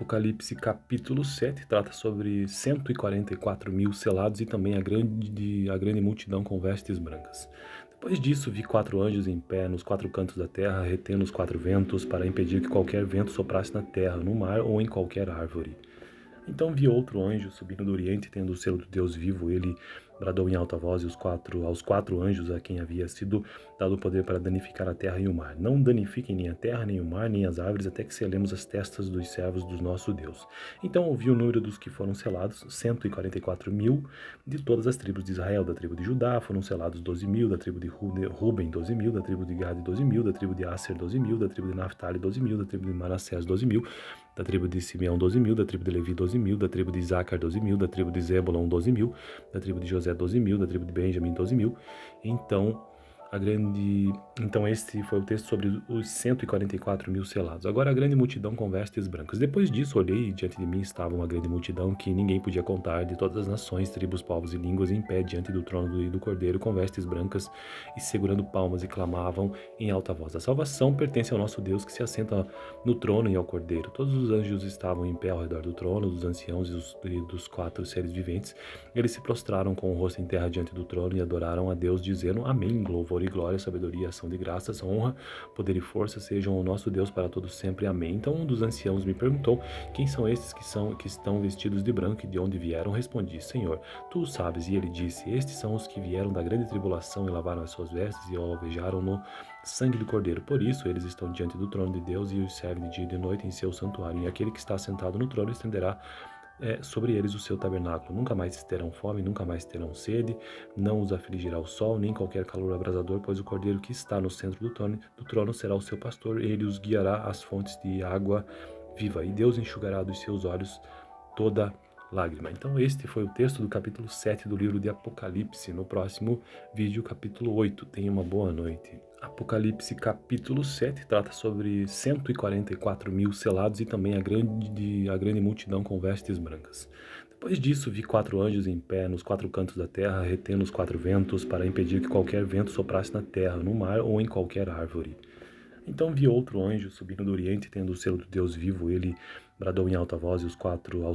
Apocalipse capítulo 7 trata sobre 144 mil selados e também a grande multidão com vestes brancas. Depois disso, vi 4 anjos em pé nos 4 cantos da terra, retendo os 4 ventos, para impedir que qualquer vento soprasse na terra, no mar ou em qualquer árvore. Então vi outro anjo subindo do oriente, tendo o selo do Deus vivo. Ele bradou em alta voz aos 4 anjos a quem havia sido dado o poder para danificar a terra e o mar. Não danifiquem nem a terra, nem o mar, nem as árvores, até que selemos as testas dos servos do nosso Deus. Então ouvi o número dos que foram selados, 144 mil, de todas as tribos de Israel. Da tribo de Judá foram selados 12 mil, da tribo de Ruben 12 mil, da tribo de Gad 12 mil, da tribo de Asser 12 mil, da tribo de Naphtali 12 mil, da tribo de Manassés 12 mil, da tribo de Simeão 12 mil, da tribo de Levi 12 mil, da tribo de Isacar 12 mil, da tribo de Zebulon 12 mil, da tribo de José 12 mil, da tribo de Benjamim 12 mil. Então este foi o texto sobre os 144 mil selados. Agora a grande multidão com vestes brancas. Depois disso olhei e diante de mim estava uma grande multidão que ninguém podia contar, de todas as nações, tribos, povos e línguas, em pé diante do trono do Cordeiro, com vestes brancas e segurando palmas, e clamavam em alta voz: a salvação pertence ao nosso Deus, que se assenta no trono e ao Cordeiro. Todos os anjos estavam em pé ao redor do trono, dos anciãos e dos 4 seres viventes. Eles se prostraram com o rosto em terra diante do trono e adoraram a Deus, dizendo: amém, louvor e glória, sabedoria, ação de graças, honra, poder e força sejam ao nosso Deus para todos sempre. Amém. Então um dos anciãos me perguntou: quem são estes que estão vestidos de branco e de onde vieram? Respondi: Senhor, tu o sabes. E ele disse: estes são os que vieram da grande tribulação e lavaram as suas vestes e alvejaram no sangue do Cordeiro. Por isso eles estão diante do trono de Deus e os servem de dia e de noite em seu santuário. E aquele que está sentado no trono estenderá sobre eles o seu tabernáculo. Nunca mais terão fome, nunca mais terão sede, não os afligirá o sol, nem qualquer calor abrasador, pois o Cordeiro que está no centro do trono será o seu pastor, ele os guiará às fontes de água viva, e Deus enxugará dos seus olhos toda lágrima. Então este foi o texto do capítulo 7 do livro de Apocalipse. No próximo vídeo, capítulo 8. Tenha uma boa noite. Apocalipse capítulo 7 trata sobre 144 mil selados e também a grande multidão com vestes brancas. Depois disso vi 4 anjos em pé nos 4 cantos da terra, retendo os 4 ventos, para impedir que qualquer vento soprasse na terra, no mar ou em qualquer árvore. Então vi outro anjo subindo do oriente, tendo o selo do Deus vivo. Ele bradou em alta voz aos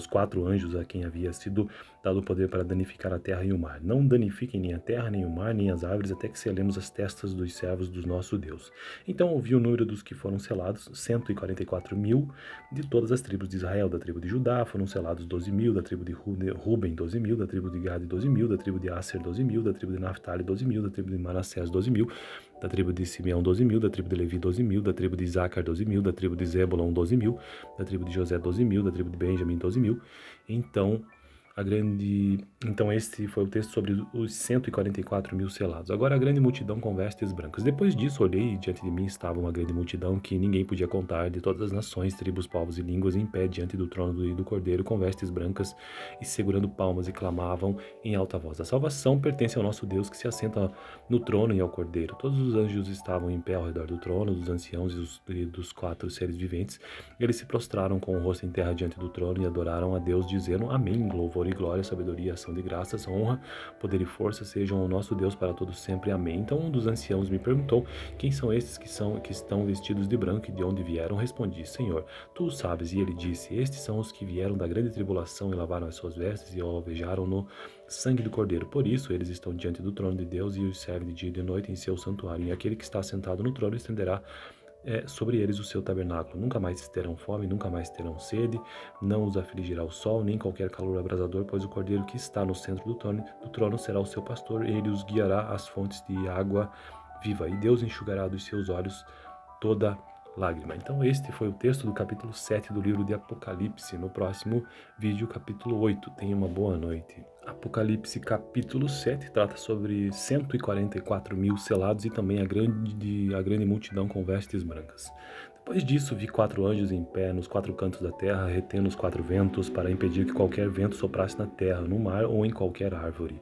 4 anjos a quem havia sido dado o poder para danificar a terra e o mar. Não danifiquem nem a terra, nem o mar, nem as árvores, até que selemos as testas dos servos do nosso Deus. Então ouvi o número dos que foram selados, 144 mil, de todas as tribos de Israel. Da tribo de Judá foram selados 12 mil, da tribo de Ruben 12 mil, da tribo de Gad 12 mil, da tribo de Asser 12 mil, da tribo de Naphtali 12 mil, da tribo de Manassés 12 mil, da tribo de Simeão 12 mil, da tribo de Levi 12 mil, da tribo de Isacar 12 mil, da tribo de Zebulon 12 mil, da tribo de José 12 mil, da tribo de Benjamim 12 mil. Então este foi o texto sobre os 144 mil selados. Agora a grande multidão com vestes brancas. Depois disso olhei e diante de mim estava uma grande multidão que ninguém podia contar, de todas as nações, tribos, povos e línguas, em pé diante do trono do Cordeiro, com vestes brancas e segurando palmas, e clamavam em alta voz: a salvação pertence ao nosso Deus, que se assenta no trono e ao Cordeiro. Todos os anjos estavam em pé ao redor do trono, dos anciãos e dos 4 seres viventes. Eles se prostraram com o rosto em terra diante do trono e adoraram a Deus, dizendo: amém, louvor e glória, sabedoria, ação de graças, honra, poder e força sejam ao nosso Deus para todos sempre. Amém. Então um dos anciãos me perguntou: quem são estes que estão vestidos de branco e de onde vieram? Respondi: Senhor, tu o sabes. E ele disse: estes são os que vieram da grande tribulação e lavaram as suas vestes e alvejaram no sangue do Cordeiro. Por isso eles estão diante do trono de Deus e os servem de dia e de noite em seu santuário. E aquele que está sentado no trono estenderá sobre eles o seu tabernáculo. Nunca mais terão fome, nunca mais terão sede, não os afligirá o sol, nem qualquer calor abrasador, pois o Cordeiro que está no centro do trono será o seu pastor, ele os guiará às fontes de água viva, e Deus enxugará dos seus olhos toda lágrima. Então este foi o texto do capítulo 7 do livro de Apocalipse. No próximo vídeo, capítulo 8. Tenha uma boa noite. Apocalipse capítulo 7 trata sobre 144 mil selados e também a grande multidão com vestes brancas. Depois disso vi 4 anjos em pé nos 4 cantos da terra, retendo os 4 ventos, para impedir que qualquer vento soprasse na terra, no mar ou em qualquer árvore.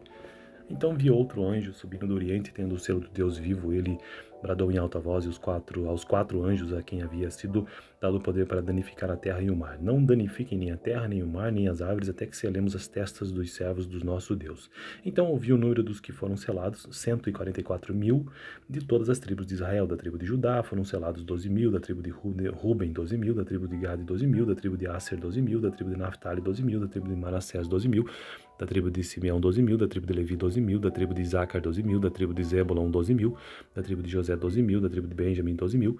Então vi outro anjo subindo do oriente, tendo o selo do Deus vivo. Ele bradou em alta voz aos quatro anjos a quem havia sido dado o poder para danificar a terra e o mar. Não danifiquem nem a terra, nem o mar, nem as árvores, até que selemos as testas dos servos do nosso Deus. Então ouvi o número dos que foram selados, 144.000, de todas as tribos de Israel. Da tribo de Judá foram selados 12.000, da tribo de Ruben 12.000, da tribo de Gade 12.000, da tribo de Aser 12.000, da tribo de Naphtali 12.000, da tribo de Manassés 12.000, da tribo de Simeão 12.000, da tribo de Levi 12.000, da tribo de Isacar 12.000, da tribo de Zebulon 12.000, da tribo de José 12.000, da tribo de Benjamim 12.000.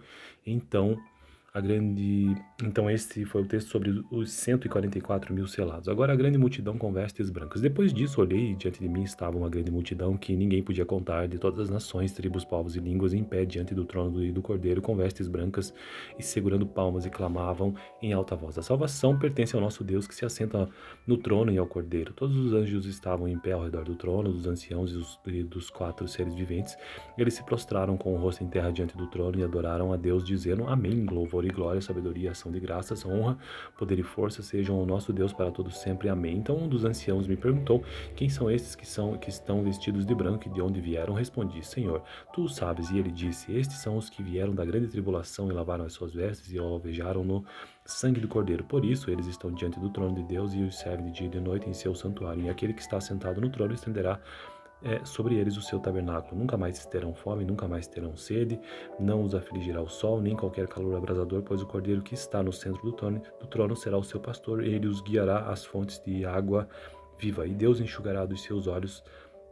Então este foi o texto sobre os 144.000 selados. Agora a grande multidão com vestes brancas. Depois disso olhei e diante de mim estava uma grande multidão que ninguém podia contar, de todas as nações, tribos, povos e línguas, em pé diante do trono do Cordeiro, com vestes brancas e segurando palmas, e clamavam em alta voz: a salvação pertence ao nosso Deus, que se assenta no trono e ao Cordeiro. Todos os anjos estavam em pé ao redor do trono, dos anciãos e dos quatro seres viventes. Eles se prostraram com o rosto em terra diante do trono e adoraram a Deus, dizendo: amém, louvor e glória, sabedoria, ação de graças, honra, poder e força sejam ao nosso Deus para todos sempre. Amém. Então um dos anciãos me perguntou: quem são estes que estão vestidos de branco e de onde vieram? Respondi: Senhor, tu o sabes. E ele disse: estes são os que vieram da grande tribulação e lavaram as suas vestes e alvejaram no sangue do Cordeiro. Por isso eles estão diante do trono de Deus e os servem de dia e de noite em seu santuário. E aquele que está sentado no trono estenderá sobre eles o seu tabernáculo. Nunca mais terão fome, nunca mais terão sede, não os afligirá o sol, nem qualquer calor abrasador, pois o Cordeiro que está no centro do trono será o seu pastor, e ele os guiará às fontes de água viva, e Deus enxugará dos seus olhos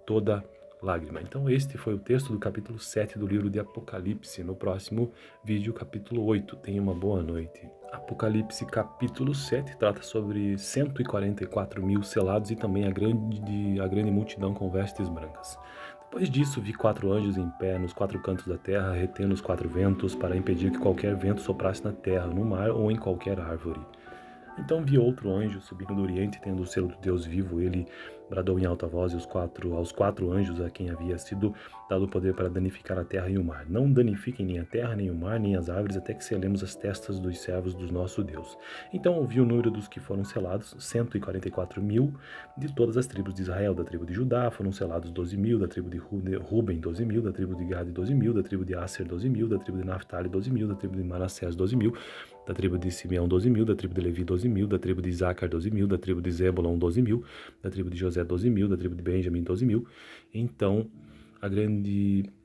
toda lágrima. Então este foi o texto do capítulo 7 do livro de Apocalipse. No próximo vídeo, capítulo 8. Tenha uma boa noite. Apocalipse capítulo 7 trata sobre 144.000 selados e também a grande multidão com vestes brancas. Depois disso, vi 4 anjos em pé nos 4 cantos da terra, retendo os 4 ventos, para impedir que qualquer vento soprasse na terra, no mar ou em qualquer árvore. Então vi outro anjo subindo do oriente, tendo o selo do Deus vivo. Ele bradou em alta voz aos quatro anjos a quem havia sido dado o poder para danificar a terra e o mar. Não danifiquem nem a terra, nem o mar, nem as árvores, até que selemos as testas dos servos do nosso Deus. Então ouvi o número dos que foram selados, 144.000, de todas as tribos de Israel. Da tribo de Judá foram selados 12.000, da tribo de Ruben 12.000, da tribo de Gade 12.000, da tribo de Aser 12.000, da tribo de Naphtali 12.000, da tribo de Manassés 12.000, da tribo de Simeão 12.000, da tribo de Levi 12.000, da tribo de Isacar 12.000, da tribo de Zebulon 12.000, da tribo de José 12.000, da tribo de Benjamim 12.000.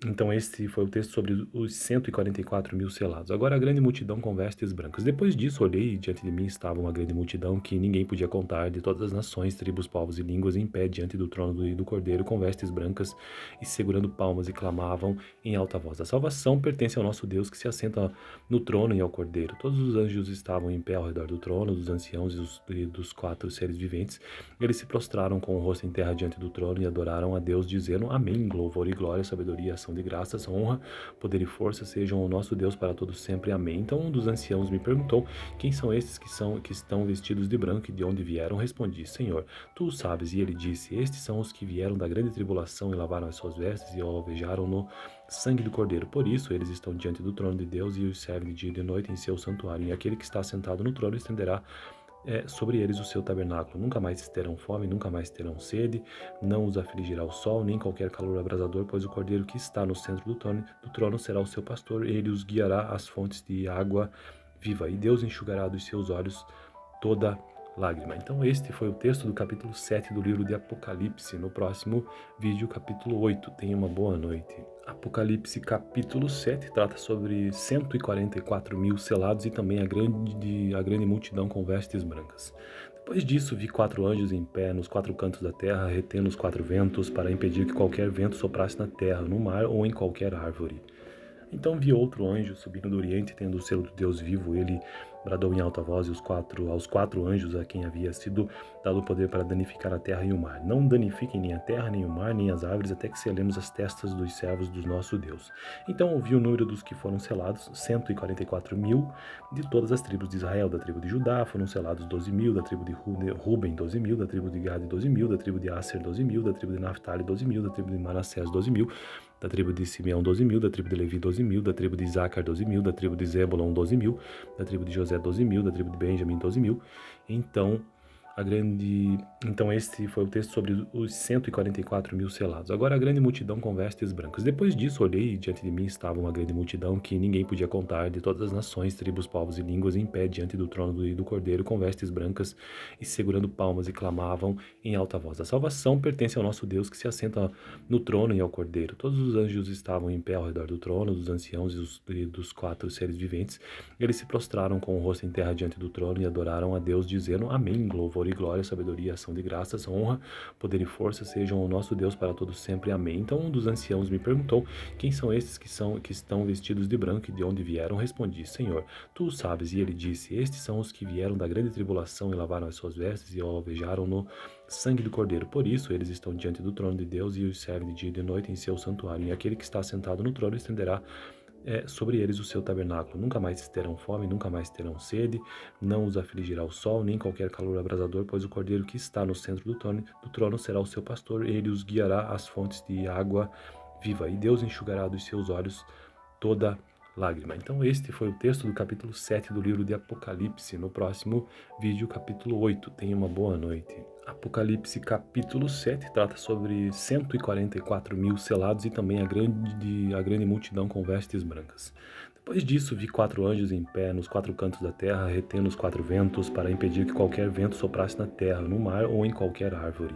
Então este foi o texto sobre os 144.000 selados. Agora a grande multidão com vestes brancas. Depois disso olhei e diante de mim estava uma grande multidão que ninguém podia contar, de todas as nações, tribos, povos e línguas, em pé diante do trono do Cordeiro, com vestes brancas e segurando palmas, e clamavam em alta voz: a salvação pertence ao nosso Deus, que se assenta no trono e ao Cordeiro. Todos os anjos estavam em pé ao redor do trono, dos anciãos e dos quatro seres viventes. Eles se prostraram com o rosto em terra diante do trono e adoraram a Deus, dizendo: amém, louvor e glória, sabedoria, ação de graças, honra, poder e força sejam ao nosso Deus para todos sempre. Amém. Então um dos anciãos me perguntou: quem são estes que estão vestidos de branco e de onde vieram? Respondi: Senhor, tu o sabes. E ele disse: estes são os que vieram da grande tribulação e lavaram as suas vestes e alvejaram no sangue do Cordeiro. Por isso eles estão diante do trono de Deus e os servem de dia e de noite em seu santuário. E aquele que está sentado no trono estenderá sobre eles o seu tabernáculo. Nunca mais terão fome, nunca mais terão sede, não os afligirá o sol, nem qualquer calor abrasador, pois o Cordeiro que está no centro do trono será o seu pastor, e ele os guiará às fontes de água viva, e Deus enxugará dos seus olhos toda lágrima. Então este foi o texto do capítulo 7 do livro de Apocalipse. No próximo vídeo, capítulo 8. Tenha uma boa noite. Apocalipse capítulo 7 trata sobre 144.000 selados e também a grande multidão com vestes brancas. Depois disso vi 4 anjos em pé nos 4 cantos da terra, retendo os 4 ventos, para impedir que qualquer vento soprasse na terra, no mar ou em qualquer árvore. Então vi outro anjo subindo do oriente, tendo o selo do Deus vivo. Ele bradou em alta voz aos quatro anjos a quem havia sido dado o poder para danificar a terra e o mar. Não danifiquem nem a terra, nem o mar, nem as árvores, até que selemos as testas dos servos do nosso Deus. Então ouvi o número dos que foram selados, 144.000, de todas as tribos de Israel. Da tribo de Judá foram selados 12.000, da tribo de Ruben 12.000, da tribo de Gade 12.000, da tribo de Aser 12.000, da tribo de Naphtali 12.000, da tribo de Manassés 12.000, da tribo de Simeão 12.000, da tribo de Levi 12.000, da tribo de Isacar 12.000, da tribo de Zebulon 12.000, da tribo de José 12.000, da tribo de Benjamim 12.000. a grande. Então, este foi o texto sobre os 144.000 selados. Agora a grande multidão com vestes brancas. Depois disso, olhei e diante de mim estava uma grande multidão que ninguém podia contar, de todas as nações, tribos, povos e línguas, em pé diante do trono do Cordeiro, com vestes brancas e segurando palmas, e clamavam em alta voz: A salvação pertence ao nosso Deus que se assenta no trono e ao Cordeiro. Todos os anjos estavam em pé ao redor do trono, dos anciãos e dos quatro seres viventes. Eles se prostraram com o rosto em terra diante do trono e adoraram a Deus, dizendo: Amém. Louvor e glória, sabedoria, ação de graças, honra, poder e força sejam o nosso Deus para todos sempre. Amém. Então um dos anciãos me perguntou: Quem são esses que estão vestidos de branco e de onde vieram? Respondi: Senhor, tu o sabes. E ele disse: Estes são os que vieram da grande tribulação e lavaram as suas vestes e alvejaram no sangue do Cordeiro. Por isso eles estão diante do trono de Deus e os servem de dia e de noite em seu santuário. E aquele que está sentado no trono estenderá sobre eles o seu tabernáculo. Nunca mais terão fome, nunca mais terão sede, não os afligirá o sol, nem qualquer calor abrasador, pois o Cordeiro que está no centro do trono será o seu pastor, ele os guiará às fontes de água viva, e Deus enxugará dos seus olhos toda lágrima. Então este foi o texto do capítulo 7 do livro de Apocalipse. No próximo vídeo, capítulo 8. Tenha uma boa noite. Apocalipse capítulo 7 trata sobre 144.000 selados e também a grande multidão com vestes brancas. Depois disso, vi 4 anjos em pé nos 4 cantos da terra, retendo os 4 ventos, para impedir que qualquer vento soprasse na terra, no mar ou em qualquer árvore.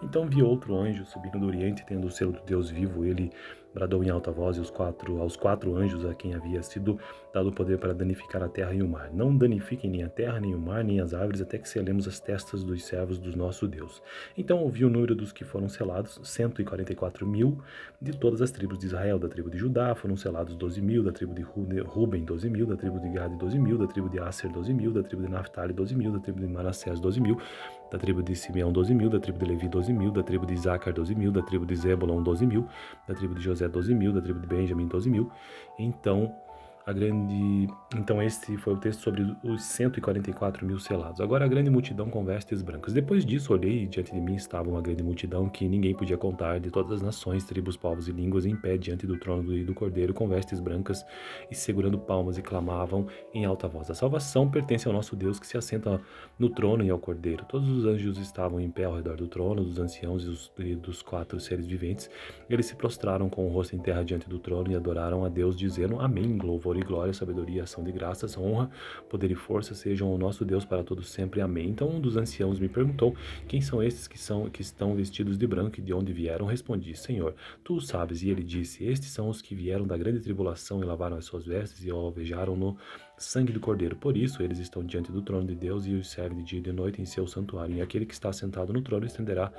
Então vi outro anjo subindo do oriente, tendo o selo do Deus vivo. Ele bradou em alta voz aos 4 anjos a quem havia sido dado o poder para danificar a terra e o mar. Não danifiquem nem a terra, nem o mar, nem as árvores, até que selemos as testas dos servos do nosso Deus. Então ouvi o número dos que foram selados: 144.000 de todas as tribos de Israel. Da tribo de Judá foram selados 12.000, da tribo de Ruben 12.000, da tribo de Gade 12.000, da tribo de Aser 12.000, da tribo de Naphtali 12.000, da tribo de Manassés 12.000, da tribo de Simeão 12.000, da tribo de Levi 12.000, da tribo de Isacar 12.000, da tribo de Zebulon 12.000, da tribo de José 12.000, da tribo de Benjamim 12.000. Então este foi o texto sobre os 144.000 selados. Agora a grande multidão com vestes brancas. Depois disso olhei e diante de mim estava uma grande multidão que ninguém podia contar, de todas as nações, tribos, povos e línguas, em pé diante do trono do Cordeiro, com vestes brancas e segurando palmas, e clamavam em alta voz: A salvação pertence ao nosso Deus que se assenta no trono e ao Cordeiro. Todos os anjos estavam em pé ao redor do trono, dos anciãos e dos 4 seres viventes. Eles se prostraram com o rosto em terra diante do trono e adoraram a Deus, dizendo: Amém. Louvor e glória, sabedoria, ação de graças, honra, poder e força sejam o nosso Deus para todos sempre. Amém. Então um dos anciãos me perguntou: Quem são esses que estão vestidos de branco e de onde vieram? Respondi: Senhor, tu o sabes. E ele disse: Estes são os que vieram da grande tribulação e lavaram as suas vestes e alvejaram no sangue do Cordeiro. Por isso eles estão diante do trono de Deus e os servem de dia e de noite em seu santuário. E aquele que está sentado no trono estenderá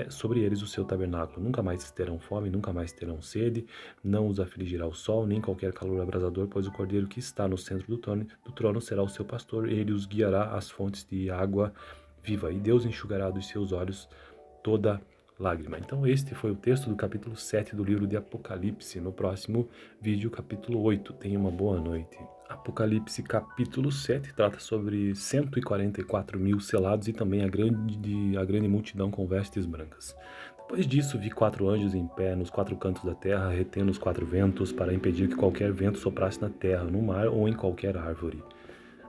sobre eles o seu tabernáculo. Nunca mais terão fome, nunca mais terão sede, não os afligirá o sol, nem qualquer calor abrasador, pois o Cordeiro que está no centro do trono será o seu pastor, ele os guiará às fontes de água viva, e Deus enxugará dos seus olhos toda lágrima. Então este foi o texto do capítulo 7 do livro de Apocalipse. No próximo vídeo, capítulo 8. Tenha uma boa noite. Apocalipse capítulo 7 trata sobre 144.000 selados e também a grande multidão com vestes brancas. Depois disso vi 4 anjos em pé nos 4 cantos da terra, retendo os 4 ventos, para impedir que qualquer vento soprasse na terra, no mar ou em qualquer árvore.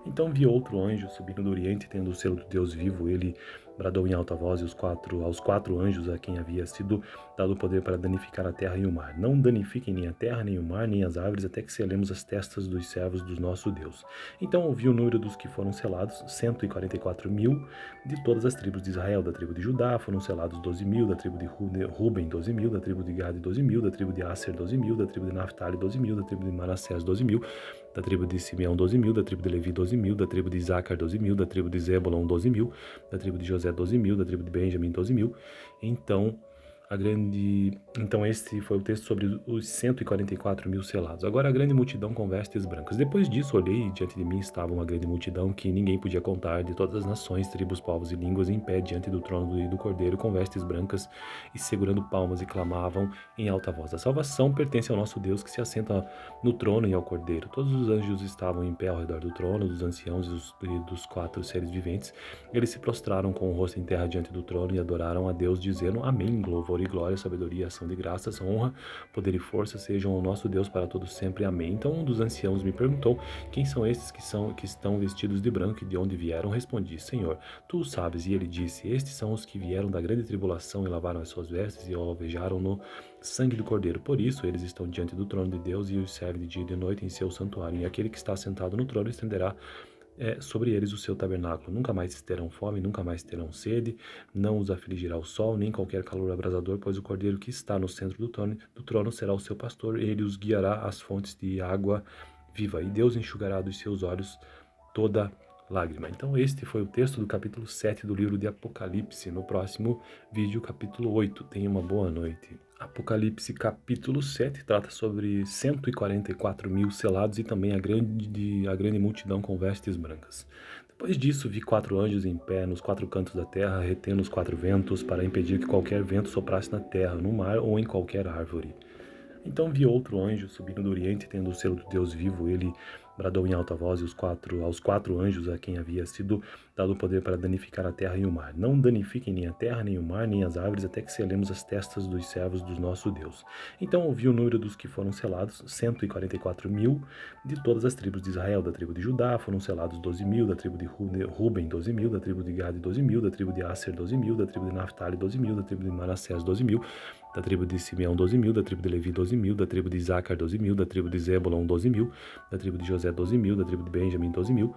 Então vi outro anjo subindo do oriente, tendo o selo do Deus vivo. Ele bradou em alta voz aos 4 anjos a quem havia sido dado o poder para danificar a terra e o mar. Não danifiquem nem a terra, nem o mar, nem as árvores, até que selemos as testas dos servos do nosso Deus. Então ouvi o número dos que foram selados: 144.000 de todas as tribos de Israel. Da tribo de Judá foram selados 12.000, da tribo de Ruben 12.000, da tribo de Gade 12.000, da tribo de Aser 12.000, da tribo de Naphtali 12.000, da tribo de Manassés 12.000, da tribo de Simeão 12.000, da tribo de Levi 12.000, da tribo de Isacar 12.000, da tribo de Zebulon 12.000, da tribo de José 12.000, da tribo de Benjamim 12.000. Então este foi o texto sobre os 144.000 selados. Agora a grande multidão com vestes brancas. Depois disso olhei e diante de mim estava uma grande multidão que ninguém podia contar, de todas as nações, tribos, povos e línguas, em pé diante do trono do Cordeiro, com vestes brancas e segurando palmas, e clamavam em alta voz: A salvação pertence ao nosso Deus que se assenta no trono e ao Cordeiro. Todos os anjos estavam em pé ao redor do trono, dos anciãos e dos 4 seres viventes. Eles se prostraram com o rosto em terra diante do trono e adoraram a Deus, dizendo: Amém. Louvor e glória, sabedoria, ação de graças, honra, poder e força sejam o nosso Deus para todos sempre. Amém. Então um dos anciãos me perguntou: quem são esses que estão vestidos de branco e de onde vieram? Respondi: Senhor, tu o sabes. E ele disse: estes são os que vieram da grande tribulação e lavaram as suas vestes e alvejaram no sangue do Cordeiro. Por isso eles estão diante do trono de Deus e os serve de dia e de noite em seu santuário. E aquele que está sentado no trono estenderá sobre eles o seu tabernáculo. Nunca mais terão fome, nunca mais terão sede, não os afligirá o sol, nem qualquer calor abrasador, pois o Cordeiro que está no centro do trono será o seu pastor, ele os guiará às fontes de água viva, e Deus enxugará dos seus olhos toda lágrima. Então este foi o texto do capítulo 7 do livro de Apocalipse. No próximo vídeo, capítulo 8. Tenha uma boa noite. Apocalipse capítulo 7 trata sobre 144 mil selados e também a grande multidão com vestes brancas. Depois disso, vi 4 anjos em pé nos 4 cantos da terra, retendo os 4 ventos, para impedir que qualquer vento soprasse na terra, no mar ou em qualquer árvore. Então vi outro anjo subindo do oriente, tendo o selo do Deus vivo. Ele bradou em alta voz aos 4 anjos a quem havia sido dado o poder para danificar a terra e o mar. Não danifiquem nem a terra, nem o mar, nem as árvores, até que selemos as testas dos servos do nosso Deus. Então ouvi o número dos que foram selados, 144 mil, de todas as tribos de Israel. Da tribo de Judá foram selados 12 mil, da tribo de Ruben 12 mil, da tribo de Gade 12 mil, da tribo de Aser 12 mil, da tribo de Naphtali 12 mil, da tribo de Manassés 12 mil, da tribo de Simeão 12 mil, da tribo de Levi 12 mil, da tribo de Isacar 12 mil, da tribo de Zebulon 12 mil, da tribo de José 12 mil, da tribo de Benjamim 12 mil.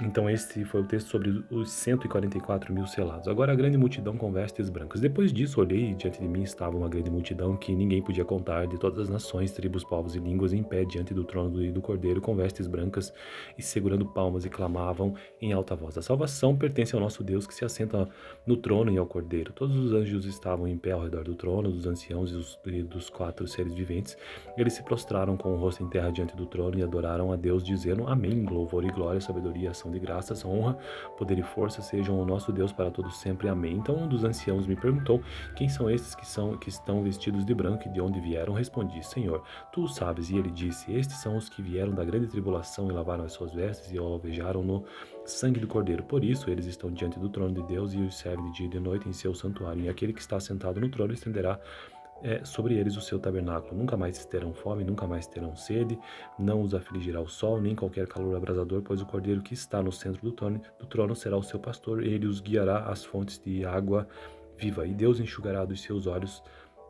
Então este foi o texto sobre os 144 mil selados. Agora a grande multidão com vestes brancas. Depois disso olhei e diante de mim estava uma grande multidão que ninguém podia contar, de todas as nações, tribos, povos e línguas, em pé diante do trono e do Cordeiro, com vestes brancas e segurando palmas, e clamavam em alta voz: a salvação pertence ao nosso Deus que se assenta no trono e ao Cordeiro. Todos os anjos estavam em pé ao redor do trono, dos anciãos e dos 4 seres viventes. Eles se prostraram com o rosto em terra diante do trono e adoraram a Deus, dizendo: Amém, louvor e glória, sabedoria, ação de graças, honra, poder e força sejam o nosso Deus para todos sempre. Amém. Então um dos anciãos me perguntou: quem são esses que estão vestidos de branco e de onde vieram? Respondi: Senhor, tu o sabes. E ele disse: estes são os que vieram da grande tribulação e lavaram as suas vestes e alvejaram no sangue do Cordeiro. Por isso eles estão diante do trono de Deus e os serve de dia e de noite em seu santuário. E aquele que está sentado no trono estenderá sobre eles o seu tabernáculo. Nunca mais terão fome, nunca mais terão sede, não os afligirá o sol, nem qualquer calor abrasador, pois o Cordeiro que está no centro do trono será o seu pastor, ele os guiará às fontes de água viva, e Deus enxugará dos seus olhos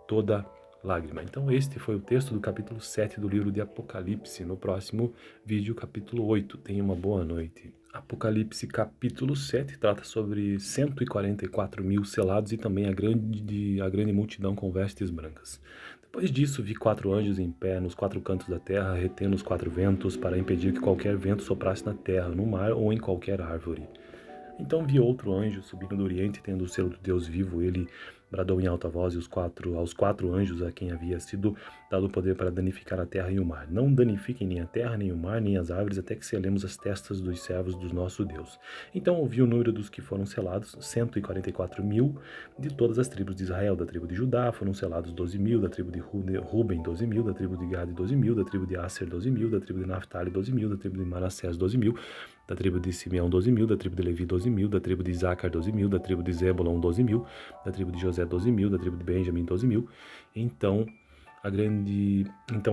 toda lágrima. Então este foi o texto do capítulo 7 do livro de Apocalipse. No próximo vídeo, capítulo 8. Tenha uma boa noite. Apocalipse capítulo 7 trata sobre 144 mil selados e também a grande multidão com vestes brancas. Depois disso vi 4 anjos em pé nos 4 cantos da terra, retendo os 4 ventos, para impedir que qualquer vento soprasse na terra, no mar ou em qualquer árvore. Então vi outro anjo subindo do oriente, tendo o selo do Deus vivo. Ele bradou em alta voz aos 4 anjos a quem havia sido dado o poder para danificar a terra e o mar. Não danifiquem nem a terra, nem o mar, nem as árvores, até que selemos as testas dos servos do nosso Deus. Então ouvi o número dos que foram selados, 144 mil, de todas as tribos de Israel. Da tribo de Judá foram selados 12 mil, da tribo de Ruben 12 mil, da tribo de Gade 12 mil, da tribo de Aser 12 mil, da tribo de Naphtali 12 mil, da tribo de Manassés 12 mil, da tribo de Simeão 12 mil, da tribo de Levi 12 mil, da tribo de Isacar 12 mil, da tribo de Zebulon 12 mil, da tribo de José 12 mil, da tribo de Benjamim 12 mil. Então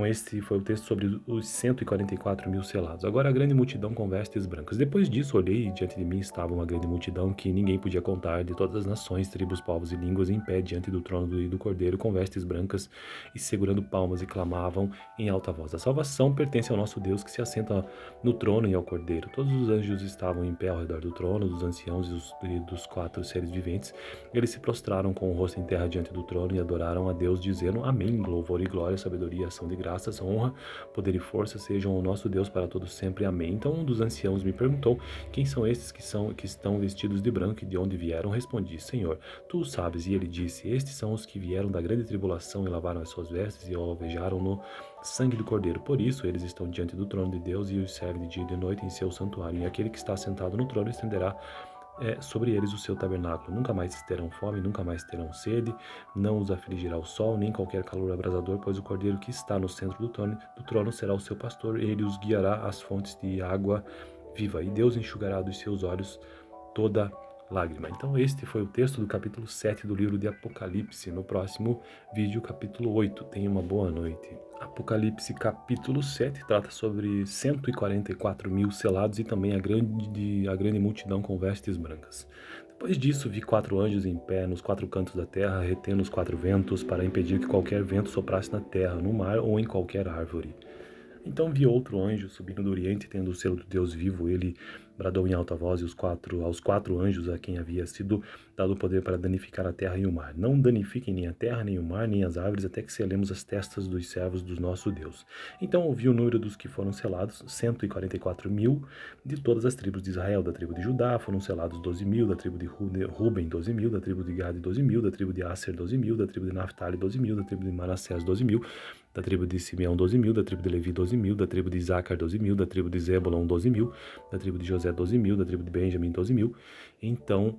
este foi o texto sobre os 144 mil selados. Agora a grande multidão com vestes brancas. Depois disso olhei e diante de mim estava uma grande multidão que ninguém podia contar, de todas as nações, tribos, povos e línguas, em pé diante do trono e do Cordeiro, com vestes brancas e segurando palmas, e clamavam em alta voz: a salvação pertence ao nosso Deus que se assenta no trono e ao Cordeiro. Todos os anjos estavam em pé ao redor do trono, dos anciãos e dos 4 seres viventes. Eles se prostraram com o rosto em terra diante do trono e adoraram a Deus, dizendo: Amém, louvor e glória, sabedoria, ação de graças, honra, poder e força sejam o nosso Deus para todos sempre. Amém. Então um dos anciãos me perguntou: quem são esses que estão vestidos de branco e de onde vieram? Respondi: Senhor, tu o sabes. E ele disse: estes são os que vieram da grande tribulação e lavaram as suas vestes e alvejaram no sangue do Cordeiro. Por isso eles estão diante do trono de Deus e os serve de dia e de noite em seu santuário. E aquele que está sentado no trono estenderá sobre eles o seu tabernáculo. Nunca mais terão fome, nunca mais terão sede, não os afligirá o sol, nem qualquer calor abrasador, pois o Cordeiro que está no centro do trono será o seu pastor, ele os guiará às fontes de água viva, e Deus enxugará dos seus olhos toda lágrima. Então este foi o texto do capítulo 7 do livro de Apocalipse. No próximo vídeo, capítulo 8. Tenha uma boa noite. Apocalipse capítulo 7 trata sobre 144 mil selados e também a grande multidão com vestes brancas. Depois disso, vi 4 anjos em pé nos 4 cantos da terra, retendo os 4 ventos, para impedir que qualquer vento soprasse na terra, no mar ou em qualquer árvore. Então vi outro anjo subindo do oriente, tendo o selo do Deus vivo. Ele bradou em alta voz aos 4 anjos a quem havia sido dado o poder para danificar a terra e o mar. Não danifiquem nem a terra, nem o mar, nem as árvores, até que selemos as testas dos servos do nosso Deus. Então ouvi o número dos que foram selados, 144 mil, de todas as tribos de Israel. Da tribo de Judá foram selados 12 mil, da tribo de Ruben 12 mil, da tribo de Gade 12 mil, da tribo de Aser 12 mil, da tribo de Naphtali 12 mil, da tribo de Manassés 12 mil, da tribo de Simeão 12 mil, da tribo de Levi 12 mil, da tribo de Isacar 12 mil, da tribo de Zebulon 12 mil, da tribo de José 12 mil, da tribo de Benjamim 12 mil. Então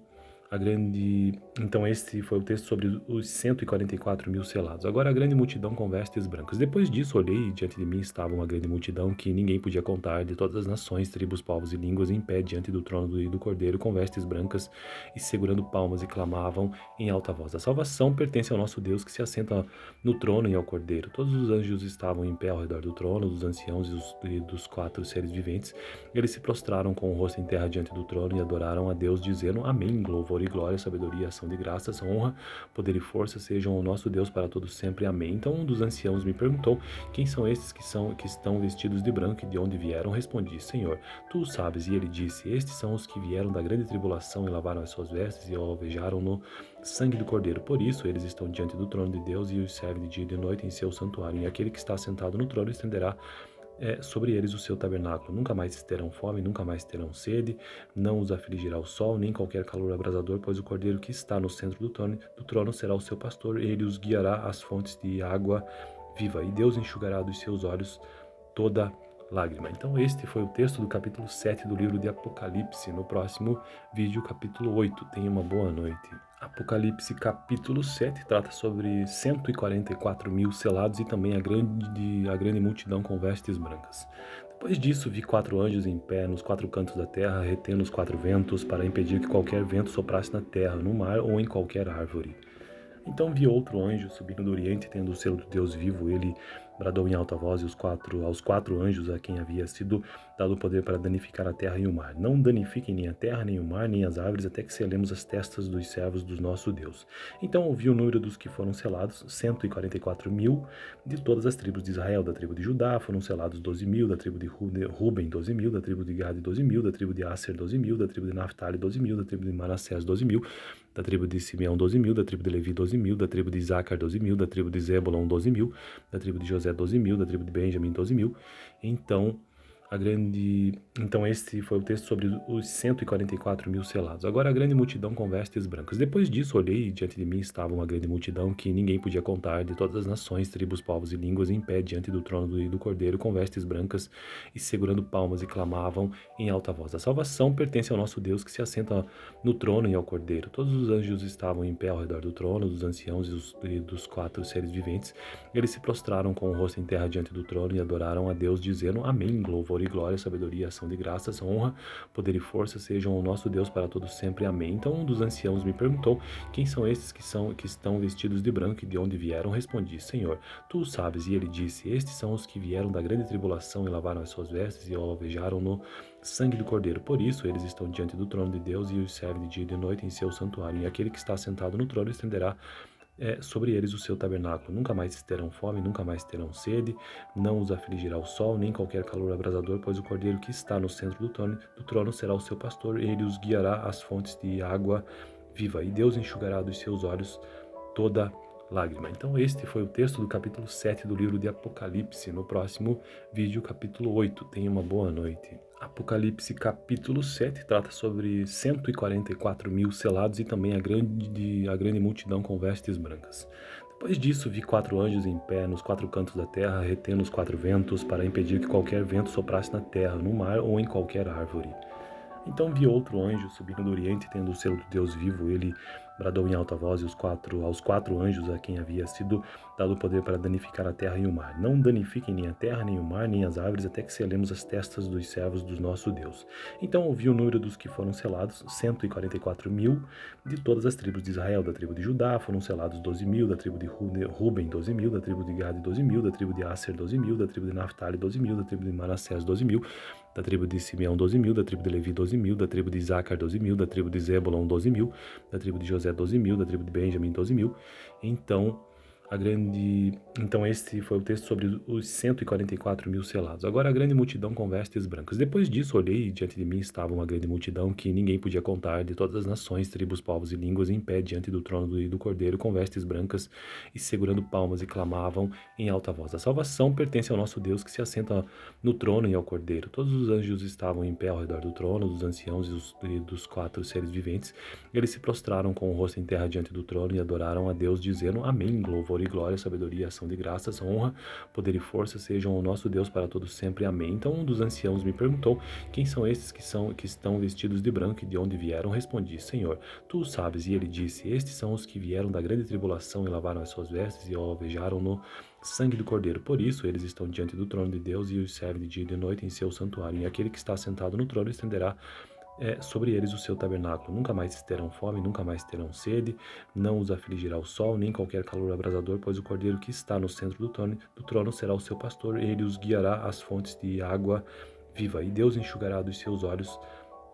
este foi o texto sobre os 144 mil selados. Agora a grande multidão com vestes brancas. Depois disso olhei e diante de mim estava uma grande multidão que ninguém podia contar, de todas as nações, tribos, povos e línguas, em pé diante do trono e do Cordeiro, com vestes brancas e segurando palmas, e clamavam em alta voz: a salvação pertence ao nosso Deus, que se assenta no trono e ao Cordeiro. Todos os anjos estavam em pé ao redor do trono, dos anciãos e dos 4 seres viventes. Eles se prostraram com o rosto em terra diante do trono e adoraram a Deus, dizendo: amém, louvor e glória, sabedoria, ação de graças, honra, poder e força sejam o nosso Deus para todos sempre. Amém. Então um dos anciãos me perguntou: quem são estes que estão vestidos de branco e de onde vieram? Respondi: Senhor, tu o sabes. E ele disse: estes são os que vieram da grande tribulação e lavaram as suas vestes e alvejaram no sangue do Cordeiro. Por isso eles estão diante do trono de Deus e os servem de dia e de noite em seu santuário. E aquele que está sentado no trono estenderá sobre eles o seu tabernáculo. Nunca mais terão fome, nunca mais terão sede, não os afligirá o sol, nem qualquer calor abrasador, pois o Cordeiro que está no centro do trono será o seu pastor, ele os guiará às fontes de água viva, e Deus enxugará dos seus olhos toda lágrima. Então este foi o texto do capítulo 7 do livro de Apocalipse. No próximo vídeo, capítulo 8. Tenha uma boa noite. Apocalipse capítulo 7 trata sobre 144 mil selados e também a grande multidão com vestes brancas. Depois disso vi 4 anjos em pé nos 4 cantos da terra, retendo os 4 ventos, para impedir que qualquer vento soprasse na terra, no mar ou em qualquer árvore. Então vi outro anjo subindo do oriente, tendo o selo do Deus vivo. Ele bradou em alta voz aos 4 anjos a quem havia sido dado o poder para danificar a terra e o mar. Não danifiquem nem a terra, nem o mar, nem as árvores, até que selemos as testas dos servos do nosso Deus. Então ouvi o número dos que foram selados, 144 mil, de todas as tribos de Israel. Da tribo de Judá foram selados 12 mil, da tribo de Ruben 12 mil, da tribo de Gade 12 mil, da tribo de Aser 12 mil, da tribo de Naphtali 12 mil, da tribo de Manassés 12 mil, da tribo de Simeão 12 mil, da tribo de Levi 12 mil, da tribo de Isacar 12 mil, da tribo de Zebulon 12 mil, da tribo de José 12 mil, da tribo de Benjamim 12 mil. Então este foi o texto sobre os 144 mil selados. Agora a grande multidão com vestes brancas. Depois disso olhei e diante de mim estava uma grande multidão que ninguém podia contar, de todas as nações, tribos, povos e línguas, em pé diante do trono e do Cordeiro, com vestes brancas e segurando palmas, e clamavam em alta voz: a salvação pertence ao nosso Deus, que se assenta no trono e ao Cordeiro. Todos os anjos estavam em pé ao redor do trono, dos anciãos e dos 4 seres viventes. Eles se prostraram com o rosto em terra diante do trono e adoraram a Deus, dizendo: amém, louvor e glória, sabedoria, ação de graças, honra, poder e força sejam o nosso Deus para todos sempre. Amém. Então um dos anciãos me perguntou: quem são estes que estão vestidos de branco e de onde vieram? Respondi: Senhor, tu o sabes. E ele disse: estes são os que vieram da grande tribulação e lavaram as suas vestes e alvejaram no sangue do Cordeiro. Por isso eles estão diante do trono de Deus e os servem de dia e de noite em seu santuário. E aquele que está sentado no trono estenderá sobre eles o seu tabernáculo. Nunca mais terão fome, nunca mais terão sede, não os afligirá o sol, nem qualquer calor abrasador, pois o Cordeiro que está no centro do trono será o seu pastor, ele os guiará às fontes de água viva, e Deus enxugará dos seus olhos toda lágrima. Então este foi o texto do capítulo 7 do livro de Apocalipse. No próximo vídeo, capítulo 8. Tenha uma boa noite. Apocalipse capítulo 7 trata sobre 144 mil selados e também a grande multidão com vestes brancas. Depois disso vi 4 anjos em pé nos 4 cantos da terra, retendo os 4 ventos, para impedir que qualquer vento soprasse na terra, no mar ou em qualquer árvore. Então vi outro anjo subindo do oriente, tendo o selo do Deus vivo. Ele bradou em alta voz aos quatro anjos a quem havia sido dado o poder para danificar a terra e o mar. Não danifiquem nem a terra, nem o mar, nem as árvores, até que selemos as testas dos servos do nosso Deus. Então ouvi o número dos que foram selados, 144.000, de todas as tribos de Israel. Da tribo de Judá foram selados 12.000, da tribo de Ruben 12.000, da tribo de Gade 12.000, da tribo de Aser 12.000, da tribo de Naphtali 12.000, da tribo de Manassés 12.000, da tribo de Simeão 12.000, da tribo de Levi 12.000, da tribo de Isacar 12.000, da tribo de Zebulon 12.000, da tribo de José 12.000, da tribo de Benjamim 12.000. Então este foi o texto sobre os 144.000 selados. Agora a grande multidão com vestes brancas. Depois disso olhei e diante de mim estava uma grande multidão que ninguém podia contar, de todas as nações, tribos, povos e línguas, em pé diante do trono e do Cordeiro, com vestes brancas e segurando palmas, e clamavam em alta voz: a salvação pertence ao nosso Deus, que se assenta no trono e ao Cordeiro. Todos os anjos estavam em pé ao redor do trono, dos anciãos e dos quatro seres viventes. Eles se prostraram com o rosto em terra diante do trono e adoraram a Deus, dizendo: amém, louvor e glória, sabedoria, ação de graças, honra, poder e força sejam ao nosso Deus para todos sempre. Amém. Então um dos anciãos me perguntou: quem são estes que estão vestidos de branco e de onde vieram? Respondi: Senhor, tu o sabes. E ele disse: estes são os que vieram da grande tribulação e lavaram as suas vestes e alvejaram no sangue do Cordeiro. Por isso eles estão diante do trono de Deus e os servem de dia e de noite em seu santuário. E aquele que está sentado no trono estenderá sobre eles o seu tabernáculo. Nunca mais terão fome, nunca mais terão sede, não os afligirá o sol, nem qualquer calor abrasador, pois o Cordeiro que está no centro do trono será o seu pastor, ele os guiará às fontes de água viva, e Deus enxugará dos seus olhos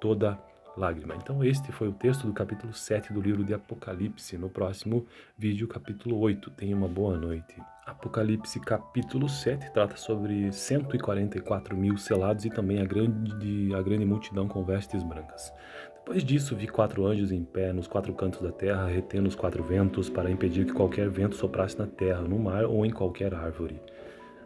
toda lágrima. Então este foi o texto do capítulo 7 do livro de Apocalipse. No próximo vídeo, capítulo 8. Tenha uma boa noite. Apocalipse capítulo 7 trata sobre 144.000 selados e também a grande multidão com vestes brancas. Depois disso, vi 4 anjos em pé nos 4 cantos da terra, retendo os 4 ventos, para impedir que qualquer vento soprasse na terra, no mar ou em qualquer árvore.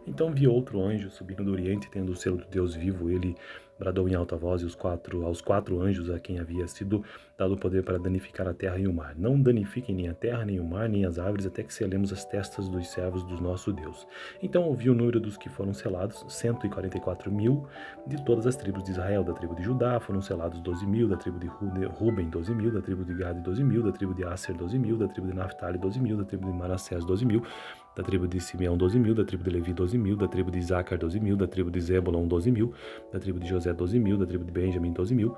Então vi outro anjo subindo do oriente, tendo o selo do Deus vivo. Ele bradou em alta voz aos quatro anjos a quem havia sido dado o poder para danificar a terra e o mar. Não danifiquem nem a terra, nem o mar, nem as árvores, até que selemos as testas dos servos do nosso Deus. Então ouvi o número dos que foram selados, 144.000, de todas as tribos de Israel. Da tribo de Judá foram selados 12.000, da tribo de Ruben 12.000, da tribo de Gade 12.000, da tribo de Aser 12.000, da tribo de Naphtali 12.000, da tribo de Manassés 12.000, da tribo de Simeão 12.000, da tribo de Levi 12.000, da tribo de Isacar 12.000, da tribo de Zebulon 12.000, da tribo de José 12.000, da tribo de Benjamim 12.000.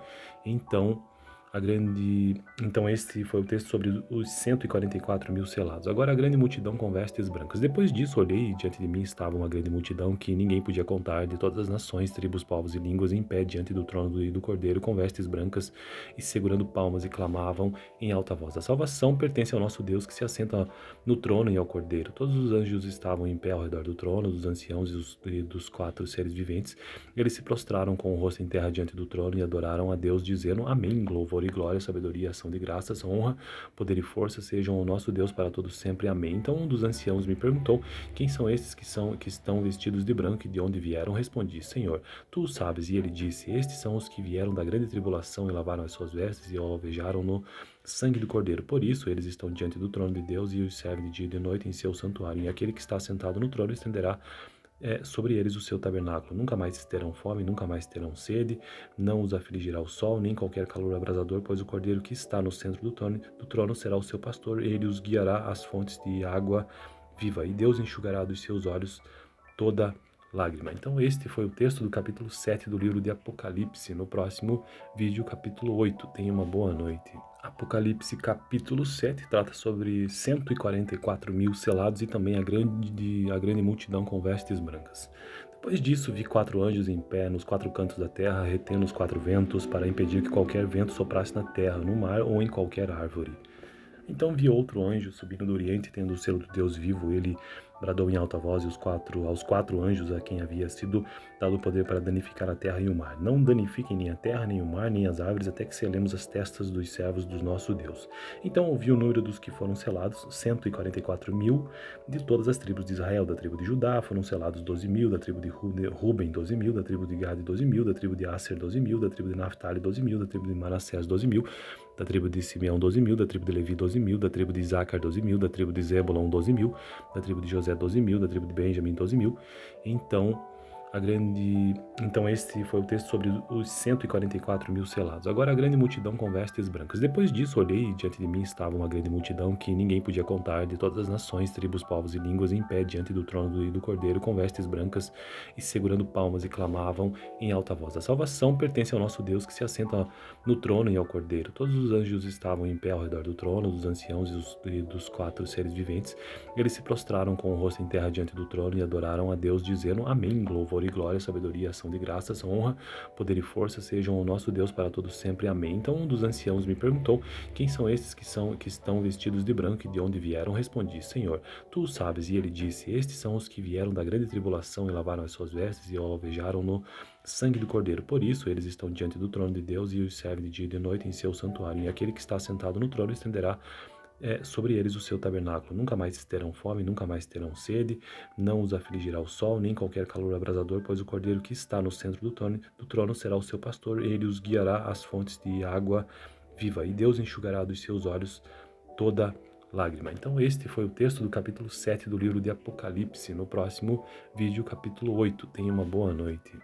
Então este foi o texto sobre os 144.000 selados. Agora a grande multidão com vestes brancas. Depois disso olhei e diante de mim estava uma grande multidão que ninguém podia contar, de todas as nações, tribos, povos e línguas, em pé diante do trono e do Cordeiro, com vestes brancas e segurando palmas, e clamavam em alta voz: a salvação pertence ao nosso Deus, que se assenta no trono e ao Cordeiro. Todos os anjos estavam em pé ao redor do trono, dos anciãos e dos quatro seres viventes. Eles se prostraram com o rosto em terra diante do trono e adoraram a Deus, dizendo: amém, louvor e glória, sabedoria, ação de graças, honra, poder e força sejam ao nosso Deus para todos sempre. Amém. Então um dos anciãos me perguntou: quem são estes que estão vestidos de branco e de onde vieram? Respondi: Senhor, tu o sabes. E ele disse: estes são os que vieram da grande tribulação e lavaram as suas vestes e alvejaram no sangue do Cordeiro. Por isso eles estão diante do trono de Deus e os servem de dia e de noite em seu santuário. E aquele que está sentado no trono estenderá sobre eles o seu tabernáculo. Nunca mais terão fome, nunca mais terão sede, não os afligirá o sol, nem qualquer calor abrasador, pois o Cordeiro que está no centro do trono será o seu pastor, ele os guiará às fontes de água viva, e Deus enxugará dos seus olhos toda lágrima. Então este foi o texto do capítulo 7 do livro de Apocalipse. No próximo vídeo, capítulo 8. Tenha uma boa noite. Apocalipse capítulo 7 trata sobre 144.000 selados e também a grande multidão com vestes brancas. Depois disso vi 4 anjos em pé nos 4 cantos da terra, retendo os 4 ventos, para impedir que qualquer vento soprasse na terra, no mar ou em qualquer árvore. Então vi outro anjo subindo do oriente, tendo o selo do Deus vivo. Ele bradou em alta voz aos quatro anjos a quem havia sido dado o poder para danificar a terra e o mar. Não danifiquem nem a terra, nem o mar, nem as árvores, até que selemos as testas dos servos do nosso Deus. Então ouvi o número dos que foram selados, 144.000, de todas as tribos de Israel. Da tribo de Judá foram selados 12.000, da tribo de Ruben 12.000, da tribo de Gade 12.000, da tribo de Aser 12.000, da tribo de Naphtali 12.000, da tribo de Manassés 12.000, da tribo de Simeão 12.000, da tribo de Levi 12.000, da tribo de Isacar 12.000, da tribo de Zebulon 12.000, da tribo de José 12.000, da tribo de Benjamim 12.000. A grande... Então este foi o texto sobre os 144.000 selados. Agora a grande multidão com vestes brancas. Depois disso olhei e diante de mim estava uma grande multidão que ninguém podia contar, de todas as nações, tribos, povos e línguas, em pé diante do trono e do Cordeiro, com vestes brancas e segurando palmas, e clamavam em alta voz: a salvação pertence ao nosso Deus, que se assenta no trono e ao Cordeiro. Todos os anjos estavam em pé ao redor do trono, dos anciãos e dos 4 seres viventes. Eles se prostraram com o rosto em terra diante do trono e adoraram a Deus, dizendo: Amém. Louvor e glória, sabedoria, ação de graças, honra, poder e força sejam o nosso Deus para todos sempre. Amém. Então um dos anciãos me perguntou: quem são estes que estão vestidos de branco, e de onde vieram? Respondi: Senhor, tu o sabes. E ele disse: estes são os que vieram da grande tribulação e lavaram as suas vestes e alvejaram no sangue do Cordeiro. Por isso eles estão diante do trono de Deus e os servem de dia e de noite em seu santuário. E aquele que está sentado no trono estenderá sobre eles o seu tabernáculo. Nunca mais terão fome, nunca mais terão sede, não os afligirá o sol, nem qualquer calor abrasador, pois o Cordeiro que está no centro do trono será o seu pastor, ele os guiará às fontes de água viva, e Deus enxugará dos seus olhos toda lágrima. Então este foi o texto do capítulo 7 do livro de Apocalipse. No próximo vídeo, capítulo 8. Tenha uma boa noite.